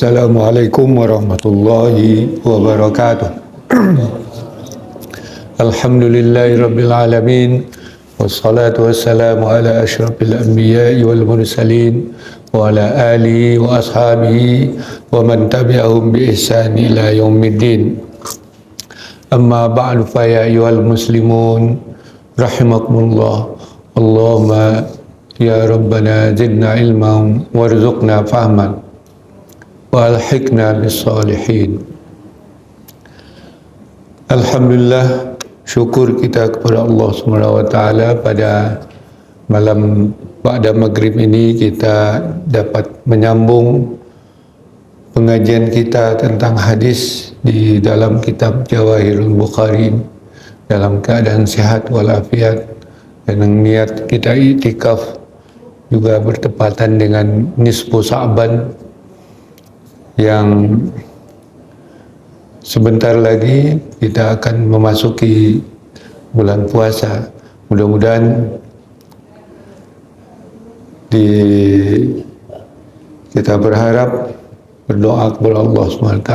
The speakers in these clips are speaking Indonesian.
Assalamualaikum warahmatullahi wabarakatuh. Alhamdulillahirabbil alamin wassalatu wassalamu ala asyrafil anbiya'i wal mursalin wa ala alihi wa ashabihi wa man tabi'ahum bi ihsan ila yaumiddin. Amma ba'du fa ya ayyuhal muslimun rahimakumullah. Allahumma ya rabbana zidna ilman warzuqna fahman wa alhiqna bis salihin. Alhamdulillah, syukur kita kepada Allah Subhanahu wa taala pada malam pada maghrib ini kita dapat menyambung pengajian kita tentang hadis di dalam kitab Jawahirul Bukhari dalam keadaan sehat walafiat, dan niat kita iktikaf juga bertepatan dengan nisfu Sa'ban yang sebentar lagi kita akan memasuki bulan puasa. Mudah-mudahan kita berharap, berdoa kepada Allah SWT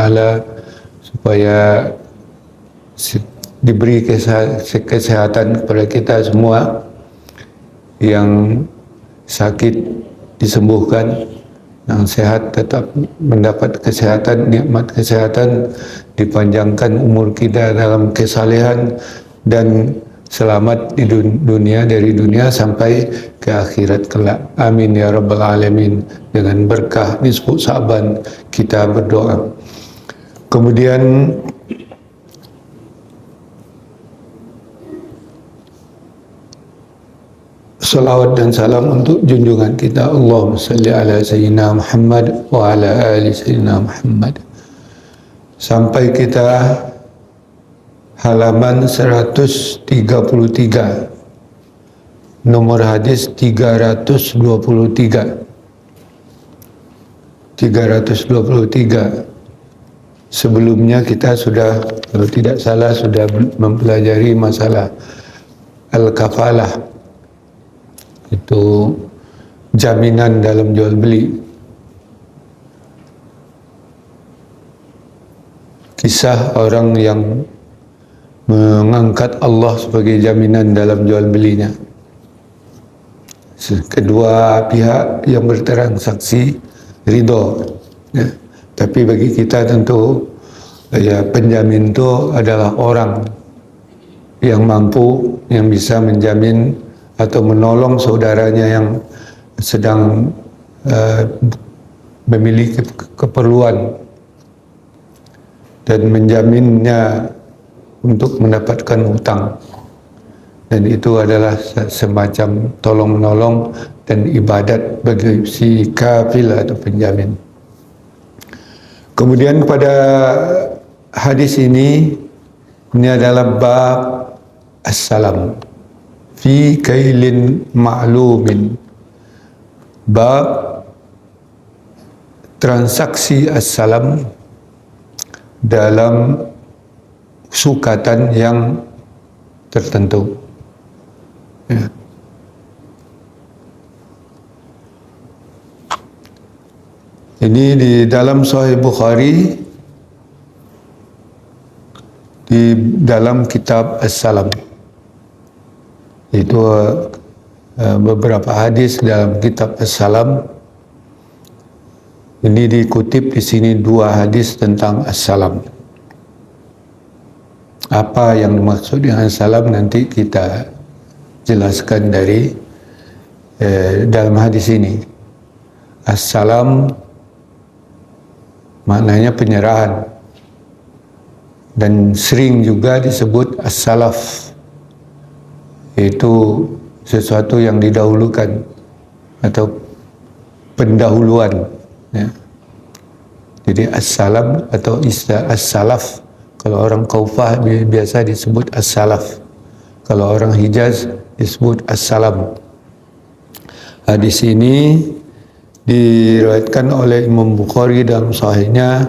supaya diberi kesehatan kepada kita semua, yang sakit disembuhkan, yang sehat tetap mendapat kesehatan, nikmat kesehatan, dipanjangkan umur kita dalam kesalehan, dan selamat di dunia, dari dunia sampai ke akhirat kelak. Amin ya rabbal alamin. Dengan berkah nisfu Sa'ban kita berdoa. Kemudian salawat dan salam untuk junjungan kita, Allahumma salli ala sayyidina Muhammad wa ala ali sayyidina Muhammad. Sampai kita halaman 133, nomor hadis 323. Sebelumnya kita sudah, kalau tidak salah, sudah mempelajari masalah al-kafalah, itu jaminan dalam jual beli. Kisah orang yang mengangkat Allah sebagai jaminan dalam jual belinya. Kedua pihak yang bertransaksi ridho, ya. Tapi bagi kita tentu ya, penjamin itu adalah orang yang mampu, yang bisa menjamin atau menolong saudaranya yang sedang memiliki keperluan, dan menjaminnya untuk mendapatkan hutang. Dan itu adalah semacam tolong-menolong dan ibadat bagi si kafil atau penjamin. Kemudian pada hadis ini adalah bab as-salam fi kailin ma'lumin, bab transaksi as-salam dalam sukatan yang tertentu, ya. Ini di dalam Sahih Bukhari, di dalam kitab As-Salam. Itu beberapa hadis dalam kitab As-Salam. Ini dikutip di sini dua hadis tentang As-Salam. Apa yang dimaksud dengan salam nanti kita jelaskan dari dalam hadis ini. As-salam maknanya penyerahan, dan sering juga disebut as-salaf, yaitu sesuatu yang didahulukan atau pendahuluan, ya. Jadi as-salam atau istilah as-salaf, kalau orang Kufah biasa disebut as-salaf, kalau orang Hijaz disebut as-salam. Hadis ini diriwayatkan oleh Imam Bukhari dalam sahihnya,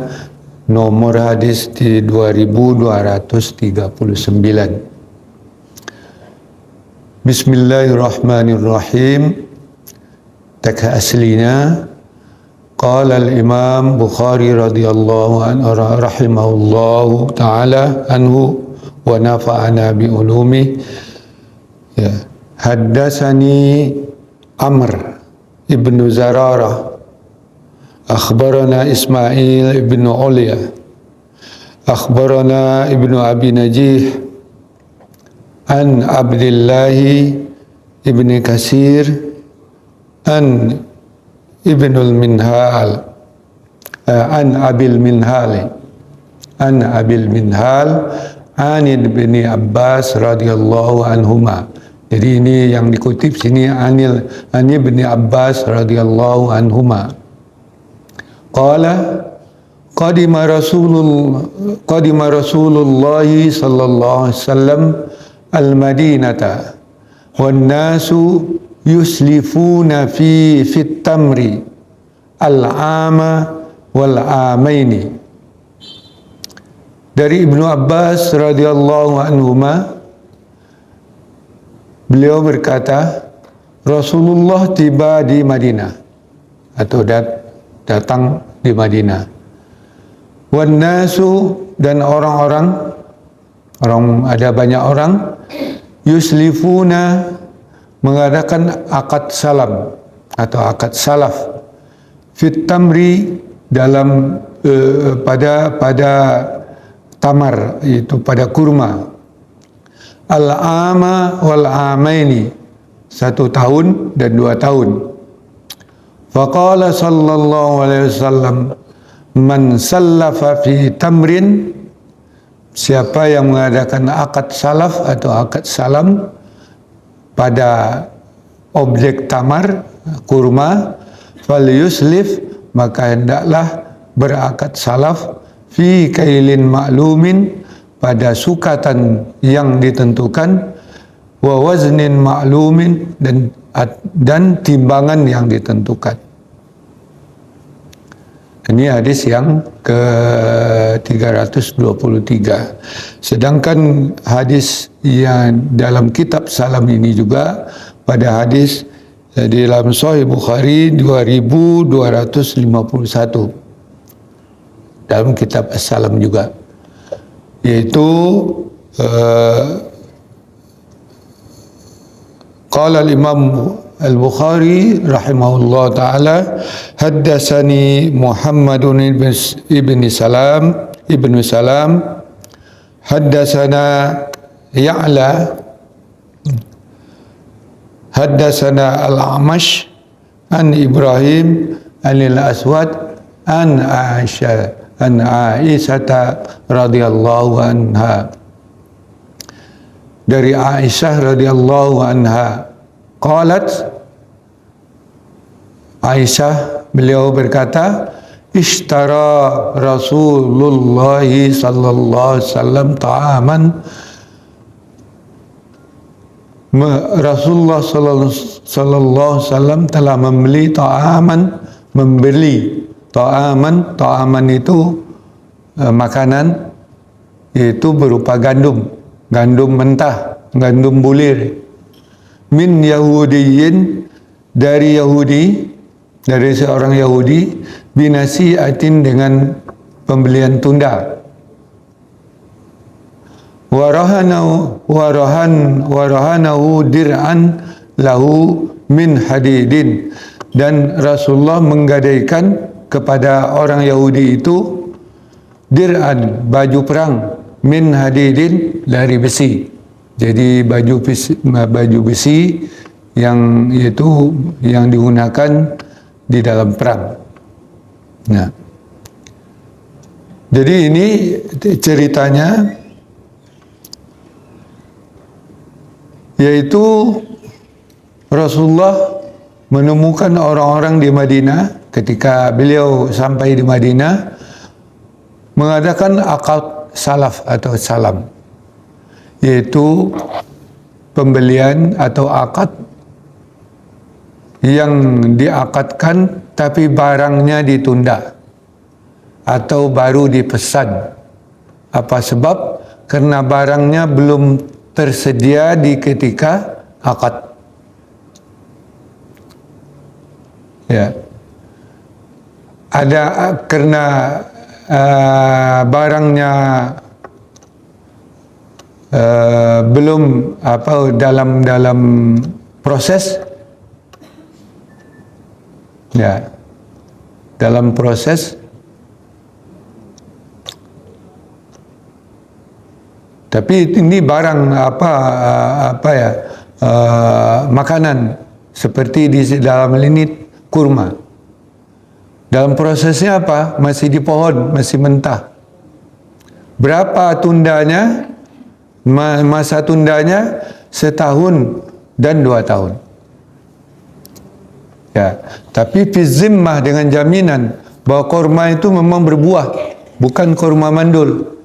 nomor hadis di 2239. Bismillahirrahmanirrahim. Taka aslinya Qala al-Imam Bukhari radhiyallahu anhu rahimahullahu ta'ala anhu wa nafa'ana bi ulumi. Ya. Haddatsani Amr ibnu Zararah akhbarana Ismail ibnu Ulayah akhbarana ibnu Abi Najih an Abdullah ibni Kasir an Ibnul Minhal an Abil Minhal an Ibn Abbas radhiyallahu anhuma. Jadi ini yang dikutip sini an Ibn Abbas radhiyallahu anhuma. Qala qadima Rasulullah sallallahu alaihi wasallam al-Madinata wan nasu yuslifuna fi tamri al-ama wal amaini. Dari Ibnu Abbas radhiyallahu anhuma, beliau berkata, Rasulullah tiba di Madinah atau datang di Madinah. Wan nasu, dan orang ada banyak orang, yuslifuna, mengadakan akad salam atau akad salaf, fit tamri, dalam pada tamar, itu pada kurma, al-ama wal amaini, 1 tahun dan 2 tahun. Faqala sallallahu alaihi wasallam, man sallafa fi tamrin, siapa yang mengadakan akad salaf atau akad salam pada objek tamar, kurma, falyuslif, maka hendaklah berakad salaf, fi kailin ma'lumin, pada sukatan yang ditentukan, wa waznin ma'lumin, dan timbangan yang ditentukan. Ini hadis yang ke-323. Sedangkan hadis yang dalam kitab salam ini juga pada hadis di dalam Sahih Bukhari 2251 dalam kitab As-Salam juga, yaitu qala al-Imam Al-Bukhari rahimahullah ta'ala, haddatsani Muhammadun ibn Salam haddatsana Ya'la haddatsana Al-Amash an Ibrahim anil Aswad an Aisyah radhiyallahu anha, dari Aisyah radhiyallahu anha, qalat, Aisyah beliau berkata, ishtara Rasulullah sallallahu alaihi wasallam ta'aman, Rasulullah sallallahu alaihi wasallam telah membeli ta'aman itu makanan, yaitu berupa gandum mentah, gandum bulir, min Yahudiyin, dari seorang Yahudi, binasiatin, dengan pembelian tunda, warahanahu dir'an lahu min hadidin, dan Rasulullah menggadaikan kepada orang Yahudi itu dir'an, baju perang, min hadidin, dari besi. Jadi baju besi yang itu yang digunakan di dalam perang. Nah, jadi ini ceritanya, yaitu Rasulullah menemukan orang-orang di Madinah ketika beliau sampai di Madinah, mengadakan akad salaf atau salam, yaitu pembelian atau akad yang diakadkan tapi barangnya ditunda atau baru dipesan. Apa sebab? Karena barangnya belum tersedia di ketika akad. Ya. ada karena barangnya belum dalam proses, ya, dalam proses. Tapi ini barang makanan seperti di dalam ini kurma. Dalam prosesnya apa? Masih di pohon, masih mentah. Berapa tundanya? Masa tundanya 1 tahun dan 2 tahun. Ya, tapi fi zimmah dengan jaminan bahwa kurma itu memang berbuah, bukan kurma mandul.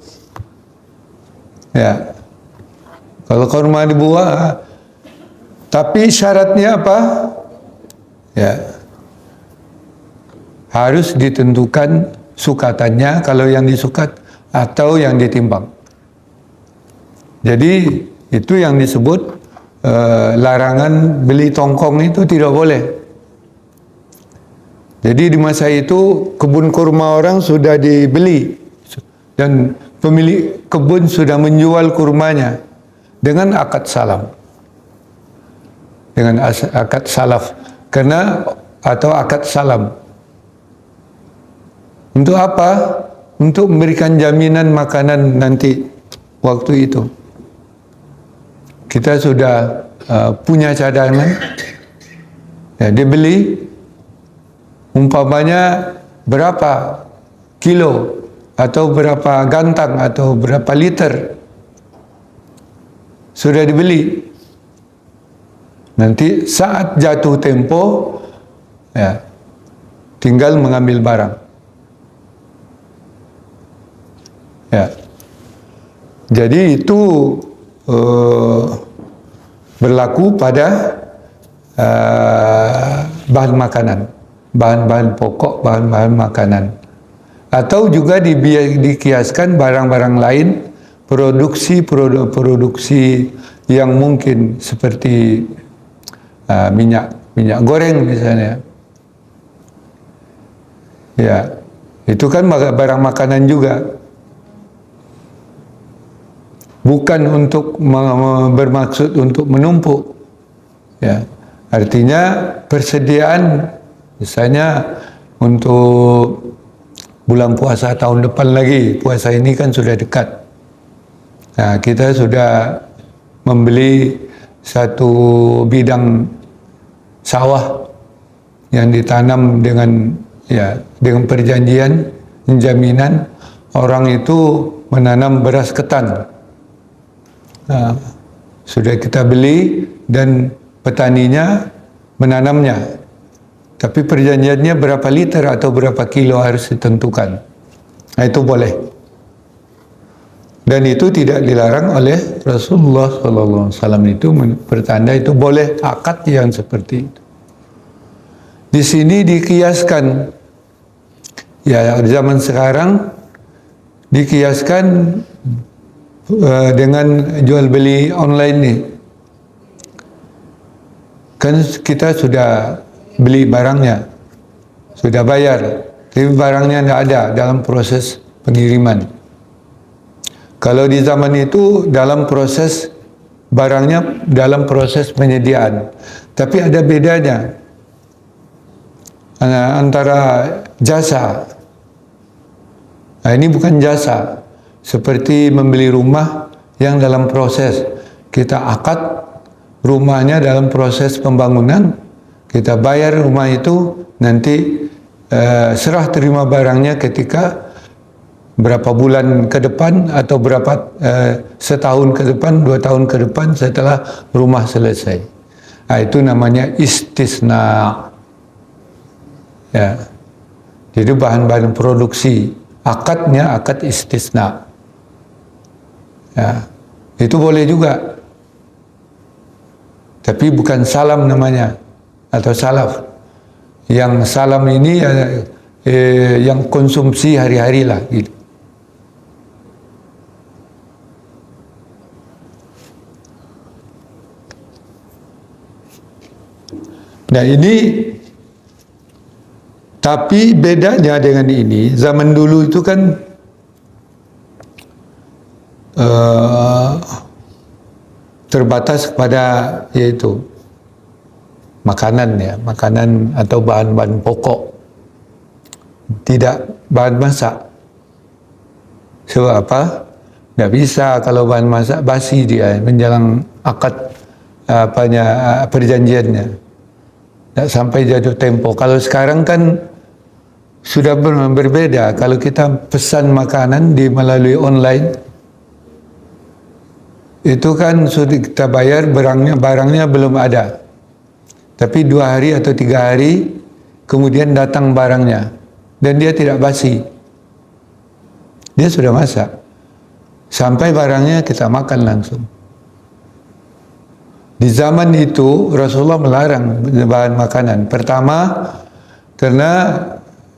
Ya, kalau kurma dibuah, tapi syaratnya apa? Ya, harus ditentukan sukatannya, kalau yang disukat atau yang ditimbang. Jadi itu yang disebut larangan beli tongkong itu tidak boleh. Jadi di masa itu kebun kurma orang sudah dibeli dan pemilik kebun sudah menjual kurmanya dengan akad salam, dengan akad salaf, atau akad salam. Untuk apa? Untuk memberikan jaminan makanan nanti waktu itu. Kita sudah punya cadangan, ya, dibeli umpamanya berapa kilo atau berapa gantang atau berapa liter sudah dibeli. Nanti saat jatuh tempo, ya, tinggal mengambil barang. Ya, jadi itu berlaku pada bahan makanan, bahan-bahan pokok, bahan-bahan makanan. Atau juga dikiaskan barang-barang lain, produksi yang mungkin seperti minyak goreng misalnya. Ya, itu kan barang makanan juga. Bukan untuk bermaksud untuk menumpuk. Ya, artinya persediaan misalnya untuk bulan puasa tahun depan lagi, puasa ini kan sudah dekat. Nah, kita sudah membeli satu bidang sawah yang ditanam dengan perjanjian, jaminan orang itu menanam beras ketan. Nah, sudah kita beli dan petaninya menanamnya. Tapi perjanjiannya berapa liter atau berapa kilo harus ditentukan. Nah, itu boleh. Dan itu tidak dilarang oleh Rasulullah SAW. Itu pertanda itu boleh akad yang seperti itu. Di sini dikiaskan, ya, zaman sekarang dikiaskan dengan jual beli online nih. Kan kita sudah beli barangnya, sudah bayar, tapi barangnya tidak ada dalam proses pengiriman. Kalau di zaman itu dalam proses barangnya dalam proses penyediaan, tapi ada bedanya antara jasa. Nah, ini bukan jasa. Seperti membeli rumah yang dalam proses, kita akad rumahnya dalam proses pembangunan, kita bayar rumah itu, nanti serah terima barangnya ketika berapa bulan ke depan atau setahun ke depan, 2 tahun ke depan setelah rumah selesai. Nah, itu namanya istisna. Ya. Jadi bahan-bahan produksi, akadnya akad istisna. Ya, itu boleh juga. Tapi bukan salam namanya atau salaf. Yang salam ini yang konsumsi hari-hari lah gitu. Nah, ini Tapi bedanya dengan ini, zaman dulu itu kan terbatas kepada yaitu makanan ya, makanan atau bahan-bahan pokok, tidak bahan masak. Sebab apa? Tidak bisa kalau bahan masak basi dia menjelang akad perjanjiannya. Tidak sampai jatuh tempo. Kalau sekarang kan sudah berbeda. Kalau kita pesan makanan melalui online, itu kan sudah kita bayar, barangnya belum ada. Tapi 2 hari atau 3 hari kemudian datang barangnya dan dia tidak basi. Dia sudah masak. Sampai barangnya kita makan langsung. Di zaman itu Rasulullah melarang bahan makanan. Pertama, karena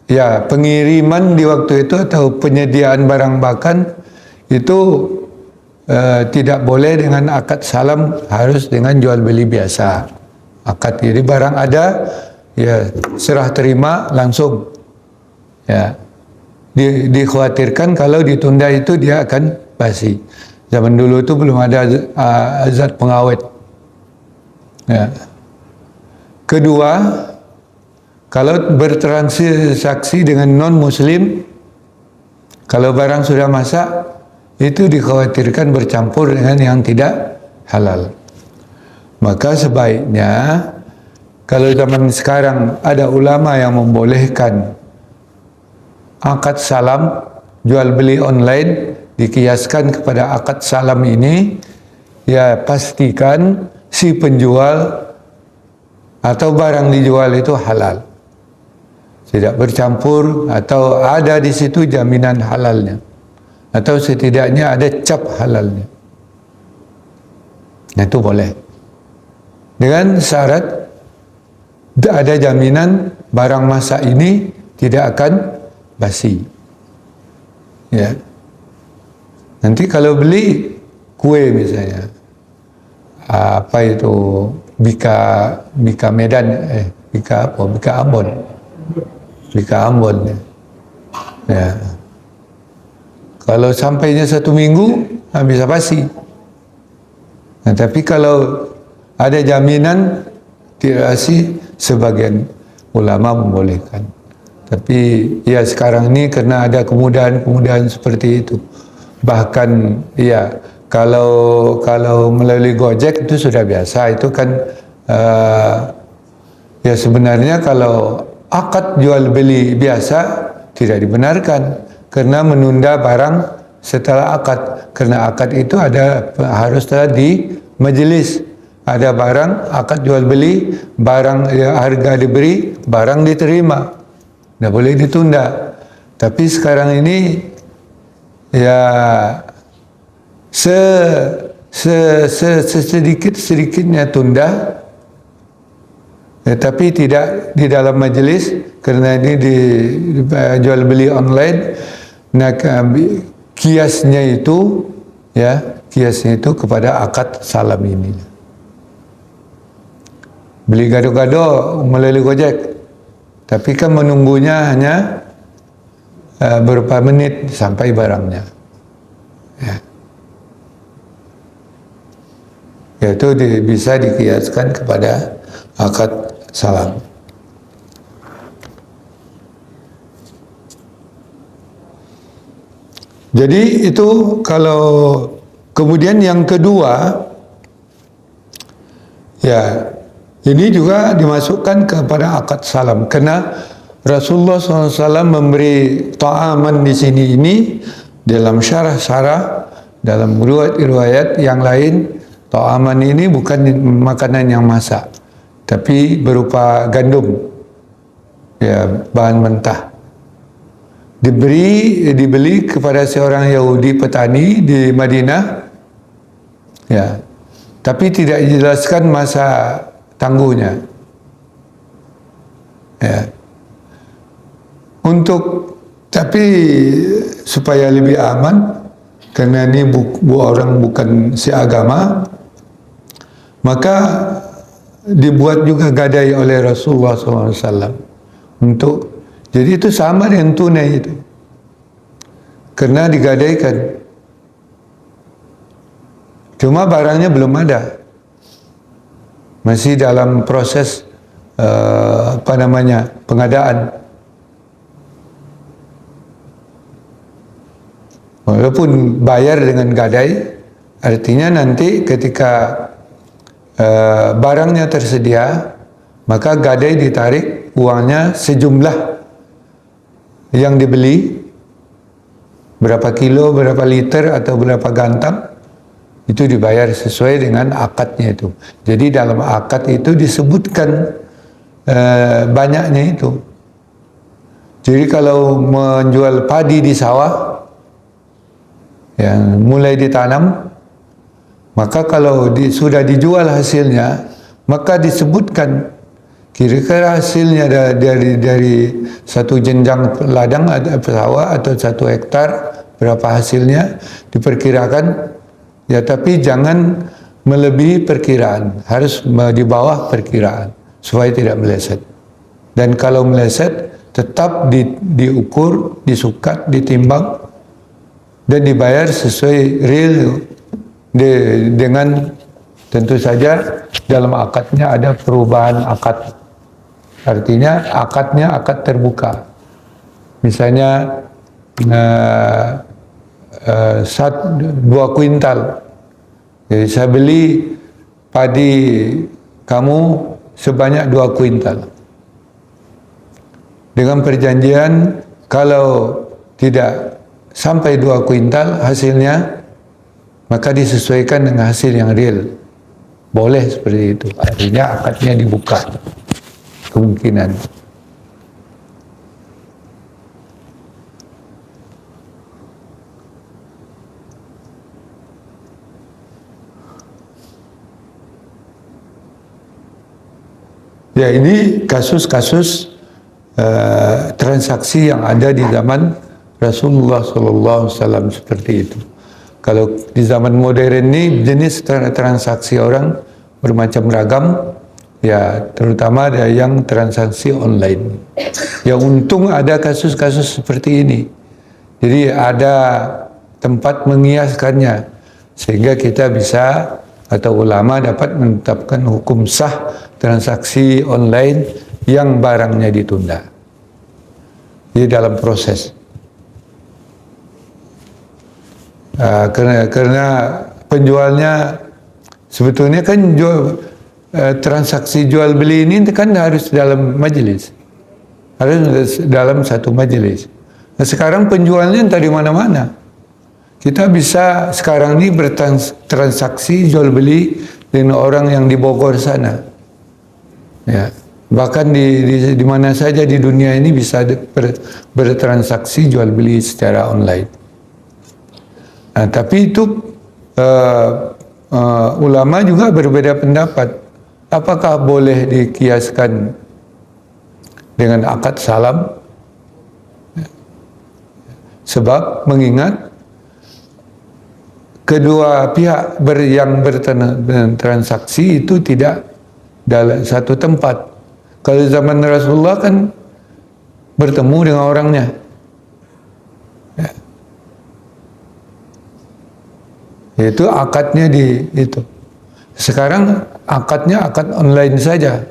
ya pengiriman di waktu itu atau penyediaan barang makan itu tidak boleh dengan akad salam, harus dengan jual beli biasa. Akad, jadi barang ada, ya serah terima langsung. Ya, dikhawatirkan kalau ditunda itu dia akan basi. Zaman dulu itu belum ada zat pengawet. Ya. Kedua, kalau bertransaksi dengan non-muslim, kalau barang sudah masak, itu dikhawatirkan bercampur dengan yang tidak halal. Maka sebaiknya kalau zaman sekarang ada ulama yang membolehkan akad salam, jual beli online dikiaskan kepada akad salam ini, ya pastikan si penjual atau barang dijual itu halal, tidak bercampur, atau ada di situ jaminan halalnya, atau setidaknya ada cap halalnya. Nah, itu boleh. Dengan syarat ada jaminan barang masak ini tidak akan basi. Ya. Nanti kalau beli kue misalnya, apa itu Bika Medan, Bika Ambon. Bika Ambon. Ya. Kalau sampainya 1 minggu, bisa basi. Nah, tapi kalau ada jaminan tidak basi, sebagian ulama membolehkan. Tapi ya sekarang ini karena ada kemudahan seperti itu. Bahkan ya kalau melalui Gojek itu sudah biasa. Itu kan ya sebenarnya kalau akad jual beli biasa tidak dibenarkan karena menunda barang setelah akad. Karena akad itu harus di majelis. Ada barang, akad jual beli, barang harga diberi, barang diterima. Tidak boleh ditunda. Tapi sekarang ini ya sedikitnya tunda, ya, tapi tidak di dalam majelis karena ini di jual beli online. Nah, kiasnya itu kepada akad salam ini. Beli gado-gado melalui Gojek, tapi kan menunggunya hanya beberapa menit sampai barangnya. Ya. Yaitu bisa dikiaskan kepada akad salam. Jadi itu kalau kemudian yang kedua, ya ini juga dimasukkan kepada akad salam karena Rasulullah SAW memberi ta'aman di sini ini dalam syarah dalam riwayat yang lain. Ta'aman ini bukan makanan yang masak, tapi berupa gandum, ya bahan mentah. Dibeli kepada seorang Yahudi petani di Madinah, ya, tapi tidak dijelaskan masa tangguhnya. Ya. Tapi supaya lebih aman, karena ini orang bukan seagama, maka dibuat juga gadai oleh Rasulullah SAW untuk Jadi itu sama dengan tunai itu. Karena digadaikan. Cuma barangnya belum ada. Masih dalam proses pengadaan. Walaupun bayar dengan gadai, artinya nanti ketika barangnya tersedia, maka gadai ditarik uangnya sejumlah yang dibeli, berapa kilo, berapa liter, atau berapa gantam, itu dibayar sesuai dengan akadnya itu. Jadi dalam akad itu disebutkan banyaknya itu. Jadi kalau menjual padi di sawah yang mulai ditanam, maka kalau sudah dijual hasilnya, maka disebutkan kira-kira hasilnya dari satu jenjang ladang atau sawah atau 1 hektar berapa hasilnya diperkirakan, ya, tapi jangan melebihi perkiraan, harus di bawah perkiraan supaya tidak meleset. Dan kalau meleset tetap diukur, disukat, ditimbang dan dibayar sesuai real dengan tentu saja dalam akadnya ada perubahan akad. Artinya akadnya akad terbuka. Misalnya 2 kuintal. Jadi saya beli padi kamu sebanyak 2 kuintal. Dengan perjanjian kalau tidak sampai 2 kuintal hasilnya, maka disesuaikan dengan hasil yang real. Boleh seperti itu. Artinya akadnya dibuka. Kemungkinan. Ya, ini kasus-kasus transaksi yang ada di zaman Rasulullah SAW seperti itu. Kalau di zaman modern ini jenis transaksi orang bermacam ragam, ya, terutama ada yang transaksi online. Ya, untung ada kasus-kasus seperti ini. Jadi ada tempat mengiaskannya sehingga kita bisa atau ulama dapat menetapkan hukum sah transaksi online yang barangnya ditunda. Jadi dalam proses. Karena penjualnya sebetulnya kan transaksi jual beli ini kan harus dalam majelis, harus dalam satu majelis. Nah, sekarang penjualnya entah di mana-mana. Kita bisa sekarang ini bertransaksi jual beli dengan orang yang di Bogor sana, ya, bahkan di mana saja di dunia ini bisa bertransaksi jual beli secara online. Nah, tapi itu ulama juga berbeda pendapat. Apakah boleh dikiaskan dengan akad salam? Sebab mengingat kedua pihak yang bertransaksi itu tidak dalam satu tempat. Kalau zaman Rasulullah kan bertemu dengan orangnya. Itu akadnya itu. Sekarang akadnya akad online saja.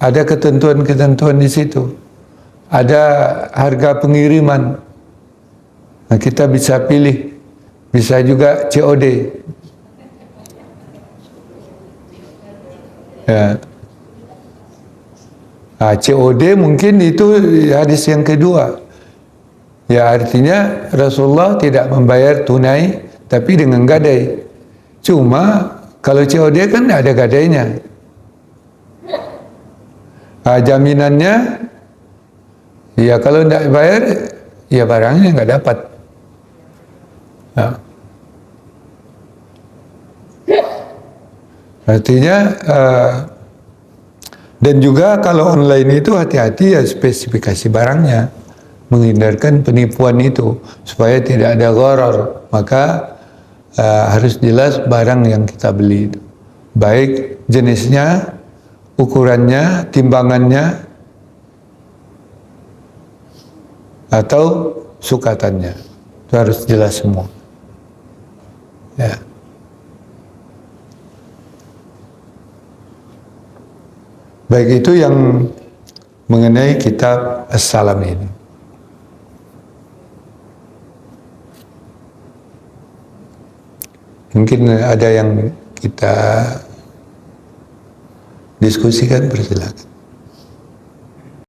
Ada ketentuan-ketentuan di situ. Ada harga pengiriman. Nah, kita bisa pilih. Bisa juga COD. Ya. Nah, COD mungkin itu hadis yang kedua. Ya, artinya Rasulullah tidak membayar tunai tapi dengan gadai. Cuma kalau COD kan ada gadainya. Jaminannya, ya kalau tidak bayar, ya barangnya nggak dapat. Nah. Artinya, dan juga kalau online itu hati-hati ya spesifikasi barangnya, menghindarkan penipuan itu supaya tidak ada gharar. Maka harus jelas barang yang kita beli itu, baik jenisnya, ukurannya, timbangannya, atau sukatannya. Itu harus jelas semua. Ya. Baik, itu yang mengenai kitab As-Salam ini. Mungkin ada yang kita diskusikan, persilakan.